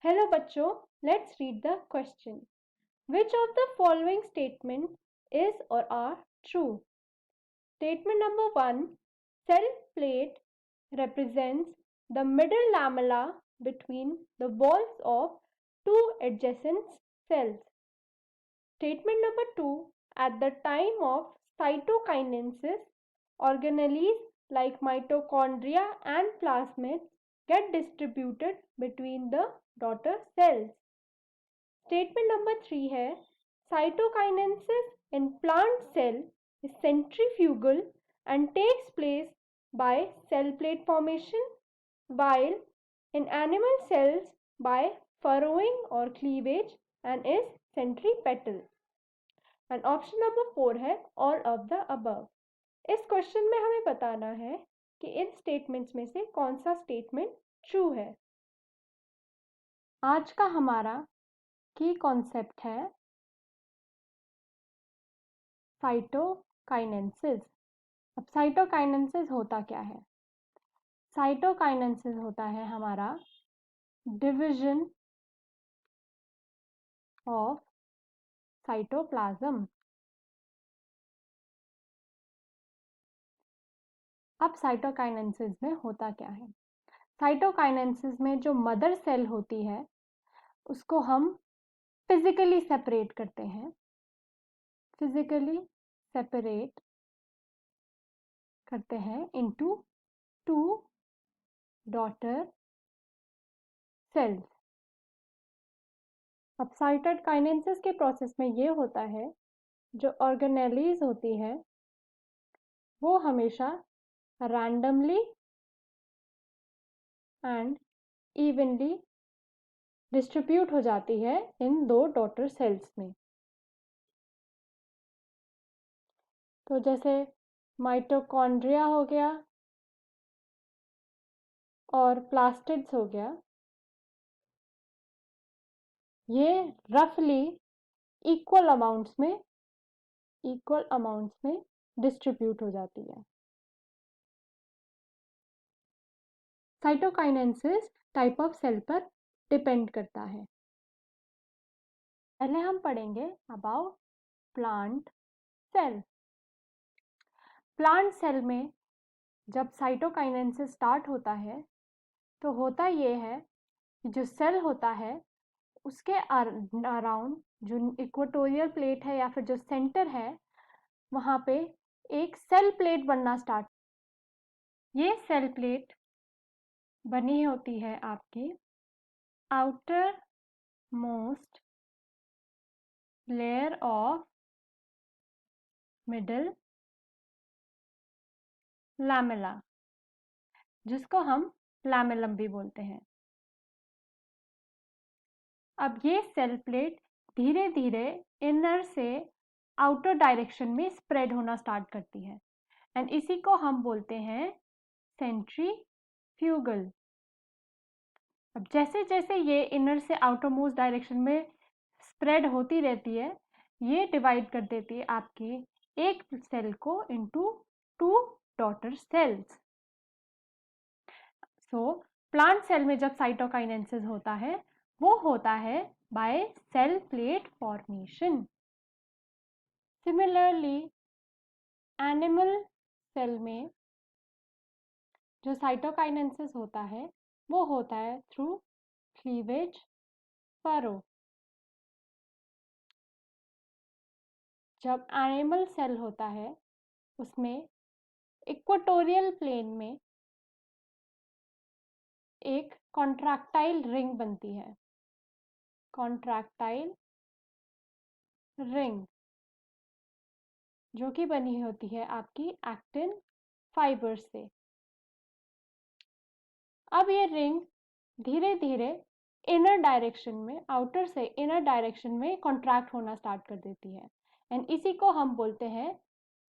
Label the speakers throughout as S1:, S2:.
S1: Hello बच्चों, let's read the question. Which of the following statements is or are true? Statement number 1. Cell plate represents the middle lamella between the walls of two adjacent cells. Statement number 2. At the time of cytokinesis, organelles like mitochondria and plasmids get distributed between the daughter cells. Statement number 3 है cytokinesis in plant cell is centrifugal and takes place by cell plate formation, while in animal cells by furrowing or cleavage and is centripetal. And option number 4 है all of the above. इस question में हमें बताना है कि इन statements में से कौन सा स्टेटमेंट ट्रू है। आज का हमारा की कॉन्सेप्ट है साइटोकाइनेसिस। अब साइटोकाइनेसिस होता क्या है? साइटोकाइनेसिस होता है हमारा डिवीजन ऑफ साइटोप्लाज्म। अब साइटोकाइनेसिस में होता क्या है? साइटोकाइनेसिस में जो मदर सेल होती है उसको हम फिजिकली सेपरेट करते हैं, फिजिकली सेपरेट करते हैं इनटू टू डॉटर सेल्स। अब साइटोकाइनेसिस के प्रोसेस में ये होता है, जो ऑर्गेनेलीज होती है वो हमेशा रैंडमली एंड इवनली डिस्ट्रीब्यूट हो जाती है इन दो डॉटर सेल्स में। तो जैसे माइटोकॉन्ड्रिया हो गया और प्लास्टिड्स हो गया, ये रफली इक्वल अमाउंट्स में डिस्ट्रीब्यूट हो जाती है। साइटोकाइनेसिस टाइप ऑफ सेल पर डिपेंड करता है। पहले हम पढ़ेंगे about plant cell. Plant cell में जब साइटोकाइनेसिस स्टार्ट होता है तो होता ये है कि जो सेल होता है उसके अराउंड जो इक्वेटोरियल प्लेट है या फिर जो सेंटर है वहाँ पे एक सेल प्लेट बनना स्टार्ट। ये सेल प्लेट बनी होती है आपकी outer most layer of middle lamella, जिसको हम लैमेलम भी बोलते हैं। अब ये सेल प्लेट धीरे धीरे इनर से आउटर डायरेक्शन में स्प्रेड होना स्टार्ट करती है एंड इसी को हम बोलते हैं सेंट्रीफ्यूगल। अब जैसे जैसे ये इनर से आउटर मोस्ट डायरेक्शन में स्प्रेड होती रहती है, ये डिवाइड कर देती है आपकी एक सेल को into two daughter cells. So plant cell में जब साइटोकाइनेसिस होता है वो होता है by cell plate formation. Similarly animal cell में जो साइटोकाइनेसिस होता है वो होता है थ्रू क्लीवेज फरो। जब एनिमल सेल होता है उसमें इक्वेटोरियल प्लेन में एक कॉन्ट्रैक्टाइल रिंग बनती है, कॉन्ट्रैक्टाइल रिंग, जो कि बनी होती है आपकी एक्टिन फाइबर से। अब ये रिंग धीरे धीरे इनर डायरेक्शन में, आउटर से इनर डायरेक्शन में कॉन्ट्रैक्ट होना स्टार्ट कर देती है एंड इसी को हम बोलते हैं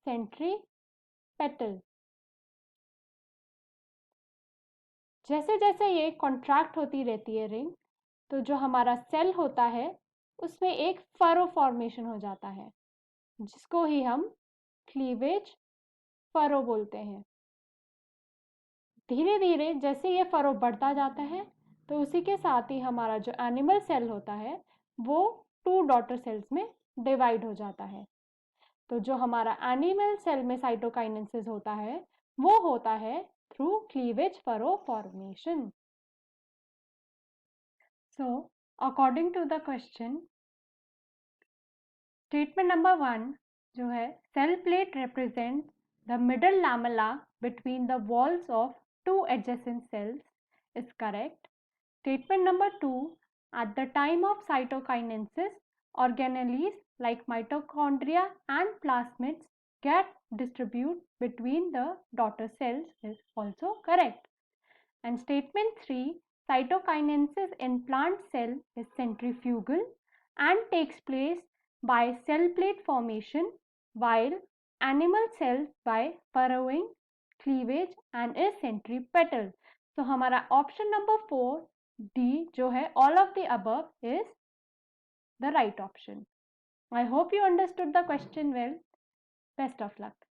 S1: सेंट्रीपेटल। जैसे जैसे ये कॉन्ट्रैक्ट होती रहती है रिंग, तो जो हमारा सेल होता है उसमें एक फरो फॉर्मेशन हो जाता है, जिसको ही हम क्लीवेज फरो बोलते हैं। धीरे धीरे जैसे ये फरो बढ़ता जाता है तो उसी के साथ ही हमारा जो एनिमल सेल होता है वो 2 डॉटर सेल्स में डिवाइड हो जाता है। तो जो हमारा एनिमल सेल में साइटोकाइनेसिस होता है वो होता है through cleavage furrow formation. So according to the question, statement number 1 जो है cell plate represent the middle lamella between the walls of 2 adjacent cells is correct. Statement number 2, at the time of cytokinesis, organelles like mitochondria and plasmids get distributed between the daughter cells is also correct. And statement 3, cytokinesis in plant cell is centrifugal and takes place by cell plate formation, while animal cells by furrowing, cleavage and is centripetal. तो हमारा option number 4 D जो है all of the above is the right option. I hope you understood the question well. Best of luck.